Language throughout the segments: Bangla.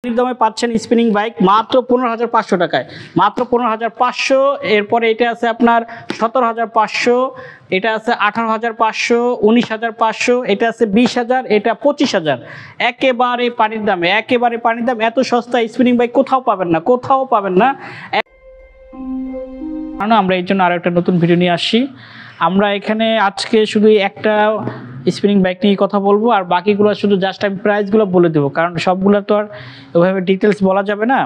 দামে পাচ্ছেন স্পিনিং বাইক মাত্র 15,500 টাকায়, মাত্র 15,500। এরপরে এটা আছে আপনার 17,500, এটা আছে 18,500, 19,500, এটা আছে 20,000, এটা 25,000। একেবারে পানির দামে, একেবারে পানির দাম। এত সস্তা স্পিনিং বাইক কোথাও পাবেন না, কোথাও পাবেন না। আমরা এই জন্য আরও একটা নতুন ভিডিও নিয়ে আসছি। আমরা এখানে আজকে শুধু একটা স্পিনিং বাইক নিয়ে কথা বলবো, আর বাকিগুলো শুধু জাস্ট আমি প্রাইসগুলো বলে দেবো, কারণ সবগুলো তো আর ওইভাবে ডিটেলস বলা যাবে না।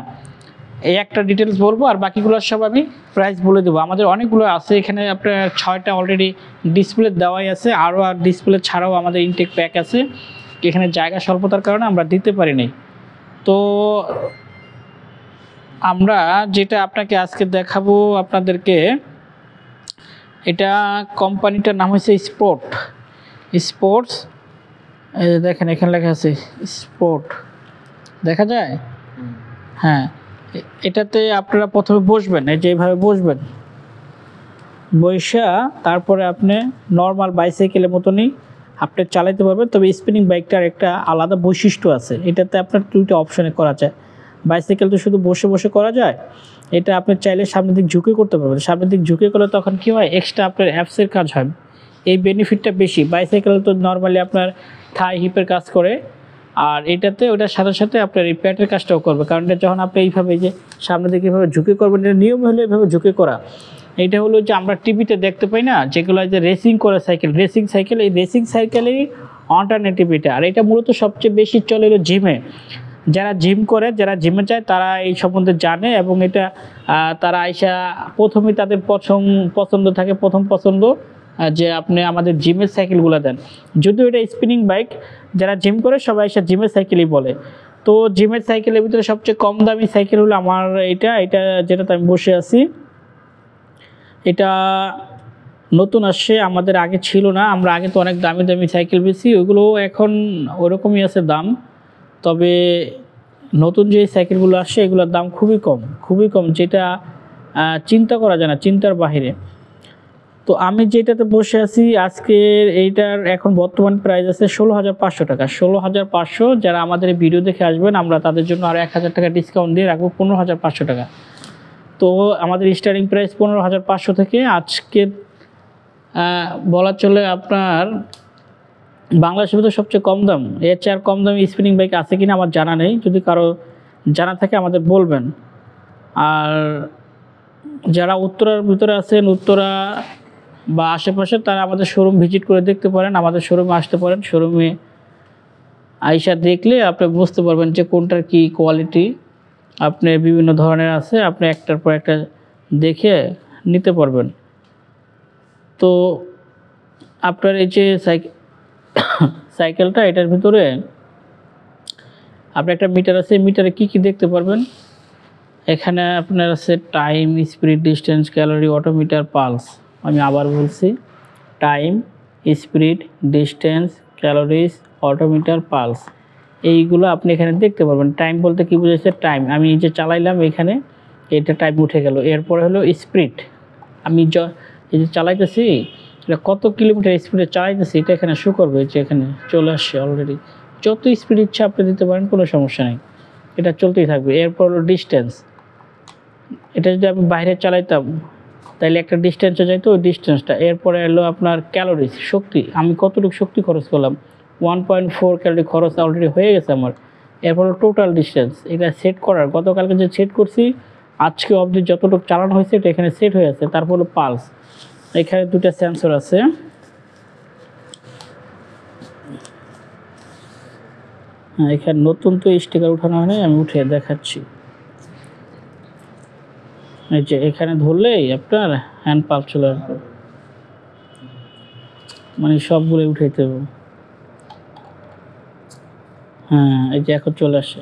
এই একটা ডিটেলস বলবো আর বাকিগুলো সব আমি প্রাইস বলে দেবো। আমাদের অনেকগুলো আছে এখানে, আপনার 6টা অলরেডি ডিসপ্লে দেওয়াই আছে, আরও আর ডিসপ্লে ছাড়াও আমাদের ইনটেক প্যাক আছে। এখানে জায়গা স্বল্পতার কারণে আমরা দিতে পারিনি। তো আমরা যেটা আপনাকে আজকে দেখাবো আপনাদেরকে, এটা কোম্পানিটার নাম হচ্ছে স্পোর্টস। দেখেন এখানে লেখা আছে স্পোর্ট, দেখা যায়? হ্যাঁ, এটাতে আপনারা প্রথমে বসবেন, এই যে এইভাবে বসবেন, বৈশা তারপরে আপনি নর্মাল বাইসাইকেলের মতনই আপনি চালাতে পারবেন। তবে স্পিনিং বাইকটার একটা আলাদা বৈশিষ্ট্য আছে, এটাতে আপনার 2টা অপশানে করা যায়। বাইসাইকেল তো শুধু বসে বসে করা যায়, এটা আপনি চাইলে সামনের দিক ঝুঁকে করতে পারবেন। সামনের দিক ঝুঁকে করলে তখন কী হয়, এক্সট্রা আপনার অ্যাপসের কাজ হয়, এই বেনিফিটটা বেশি। বাইসাইকেল তো নর্মালি আপনার থাই হিপের কাজ করে, আর এটাতে ওটার সাথে সাথে আপনার এই প্যাটের কাজটাও করবে। কারণ এটা যখন আপনি এইভাবে যে সামনের দিকে এইভাবে ঝুঁকে করবেন, এটা নিয়ম হলো এইভাবে ঝুঁকে করা। এইটা হলো যে আমরা টিভিতে দেখতে পাই না, যেগুলো যে রেসিং করে সাইকেল, এই রেসিং সাইকেলেরই অল্টারনেটিভ এটা। আর এটা মূলত সবচেয়ে বেশি চলে হলো জিমে। যারা জিম করে, যারা জিমে যায় তারা এই সম্বন্ধে জানে, এবং এটা তারা আইসা প্রথমেই তাদের পছন্দ থাকে, প্রথম পছন্দ যে আপনি আমাদের জিমের সাইকেলগুলো দেন। যদিও এটা স্পিনিং বাইক, যারা জিম করে সবাই এসে জিমের সাইকেলই বলে। তো জিমের সাইকেলের ভিতরে সবচেয়ে কম দামি সাইকেল হলো আমার এটা যেটাতে আমি বসে আছি। এটা নতুন আসছে, আমাদের আগে ছিল না। আমরা আগে তো অনেক দামি দামি সাইকেল বেশি, ওইগুলো এখন ওরকমই আছে দাম। তবে নতুন যে সাইকেলগুলো আসছে এগুলোর দাম খুবই কম, যেটা চিন্তা করা যায় না, চিন্তার বাহিরে। তো আমি যেটাতে বসে আছি আজকের, এইটার এখন বর্তমান প্রাইস আছে 16,500 টাকা। 16,500। যারা আমাদের এই ভিডিও দেখে আসবেন আমরা তাদের জন্য আরও 1,000 টাকা ডিসকাউন্ট দিয়ে রাখবো 15,500 টাকা। তো আমাদের স্টার্টিং প্রাইস 15,500 থেকে। আজকে বলা চলে আপনার বাংলাদেশের ভিতরে সবচেয়ে কম দাম। এর চেয়ে আর কম দামি স্পিনিং বাইক আছে কিনা আমার জানা নেই, যদি কারো জানা থাকে আমাদের বলবেন। আর যারা উত্তরার ভিতরে আছেন, উত্তরা বা আশেপাশে, তারা আমাদের শোরুম ভিজিট করে দেখতে পারেন, আমাদের শোরুমে আসতে পারেন। শোরুমে আইসা দেখলে আপনি বুঝতে পারবেন যে কোনটার কি কোয়ালিটি। আপনি বিভিন্ন ধরনের আছে, আপনি একটার পর একটা দেখে নিতে পারবেন। তো আপনার এই যে সাইকেলটা, এটার ভিতরে আপনার একটা মিটার আছে, মিটারে কি দেখতে পারবেন। এখানে আপনার আছে time, speed, distance, calorie, odometer, pulse. আমি আবার বলছি, time, speed, distance, calories, odometer, pulse, এইগুলো আপনি এখানে দেখতে পারবেন। টাইম বলতে কি বুঝেছে, টাইম আমি যে চালাইলাম এখানে, এটা টাইম উঠে গেল। এরপরে হলো স্পিড, আমি এই যে চালাইতেছি এটা কত কিলোমিটার স্পিডে চালাইতেছি এটা এখানে শো করবে, যে এখানে চলে আসছে অলরেডি। যত স্পিড ইচ্ছা আপনি দিতে পারেন, কোনো সমস্যা নেই, এটা চলতেই থাকবে। এরপর হলো ডিস্টেন্স, এটা যদি আমি বাইরে চালাইতাম তাহলে একটা ডিস্টেন্সে যাইতো, ওই ডিস্টেন্সটা। এরপরে এলো আপনার ক্যালোরিজ, শক্তি, আমি কতটুকু শক্তি খরচ করলাম, 1.4 ক্যালোরি খরচ অলরেডি হয়ে গেছে আমার। এরপর টোটাল ডিস্টেন্স, এটা সেট করার, গতকালকে যে সেট করছি আজকে অবধি যতটুকু চালানো হয়েছে এটা এখানে সেট হয়ে আছে। তারপর হলো পালস, এখানে 2টা সেন্সর আছে। হ্যাঁ, এখানে নতুন তো স্টিকার উঠানো হয় নাই, আমি উঠে দেখাচ্ছি। এই যে এখানে ধরলেই আপনার হ্যান্ড পাম্প চলে আসবে, মানে সবগুলো উঠাইতে হবে। হ্যাঁ, এই যে এখন চলে আসে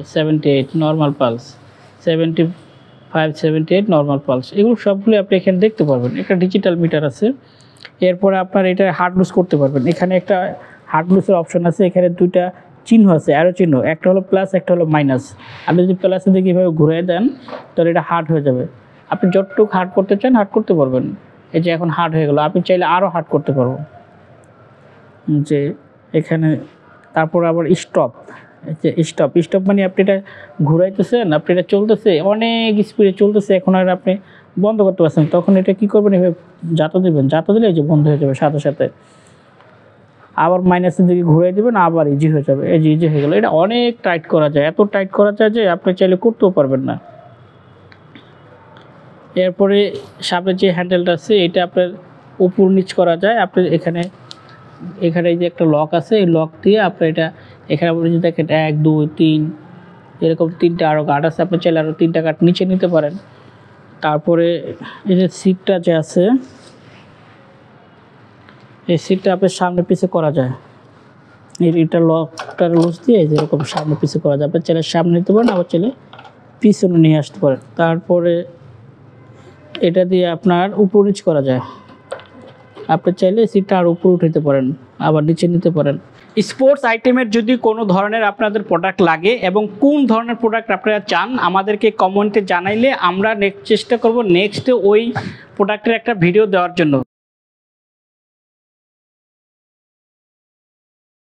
78 নর্মাল পালস, 75, 78 নর্মাল পালস, এগুলো সবগুলো আপনি এখানে দেখতে পারবেন। একটা ডিজিটাল মিটার আছে। এরপরে আপনার এটা হার্ড লুজ করতে পারবেন। এখানে একটা হার্ড লুজের অপশন আছে, এখানে 2টা চিহ্ন আছে, অ্যারো চিহ্ন, একটা হলো প্লাস, একটা হলো মাইনাস। আপনি যদি প্লাসের দিকে কীভাবে ঘুরিয়ে দেন তাহলে এটা হার্ড হয়ে যাবে। আপনি যতটুকু হার্ড করতে চান হার্ড করতে পারবেন। এই যে এখন হার্ড হয়ে গেল, আপনি চাইলে আরও হার্ড করতে পারবো, যে এখানে। তারপর আবার স্টপ, স্টপ স্টপ মানে আপনি এটা ঘুরাইতেছেন, আপনি এটা চলতেছে অনেক স্পিডে চলতেছে, এখন আর আপনি বন্ধ করতে পারছেন, তখন এটা কী করবেন, এভাবে জাতা দেবেন, জাতা দিলে এই যে বন্ধ হয়ে যাবে সাথে সাথে। আবার মাইনাসের দিকে ঘুরাই দেবেন, আবার ইজি হয়ে যাবে, এই যে ইজি হয়ে গেলো। এটা অনেক টাইট করা যায়, এত টাইট করা যায় যে আপনি চাইলে করতেও পারবেন না। এরপরে সামনে যে হ্যান্ডেলটা আছে এটা আপনার উপর নিচ করা যায়। আপনি এখানে এই যে একটা লক আছে, এই লক দিয়ে আপনি এটা এখানে আপনি যদি দেখেন 1 2 3 এরকম 3টা আরও গার্ড আছে, আপনি চাইলে আরও 3টা গার্ড নিচে নিতে পারেন। তারপরে এই যে সিটটা যে আছে, এই সিটটা আপনার সামনে পিছে করা যায়, এটা লকটা লুজ দিয়ে যেরকম সামনে পিছে করা যায়, আপনি চাইলে সামনে নিতে পারেন, আবার চাইলে পিছনে নিয়ে আসতে পারেন। তারপরে এটা দিয়ে আপনার উপর নিচ করা যায়, আপনি চাইলে সিটটা আর উপরে উঠাতে পারেন, আবার নিচে নিতে পারেন। স্পোর্টস আইটেমের যদি কোনো ধরনের আপনাদের প্রোডাক্ট লাগে এবং কোন ধরনের প্রোডাক্ট আপনারা চান আমাদেরকে কমেন্টে জানাইলে আমরা চেষ্টা করব নেক্সট ওই প্রোডাক্টের একটা ভিডিও দেওয়ার জন্য।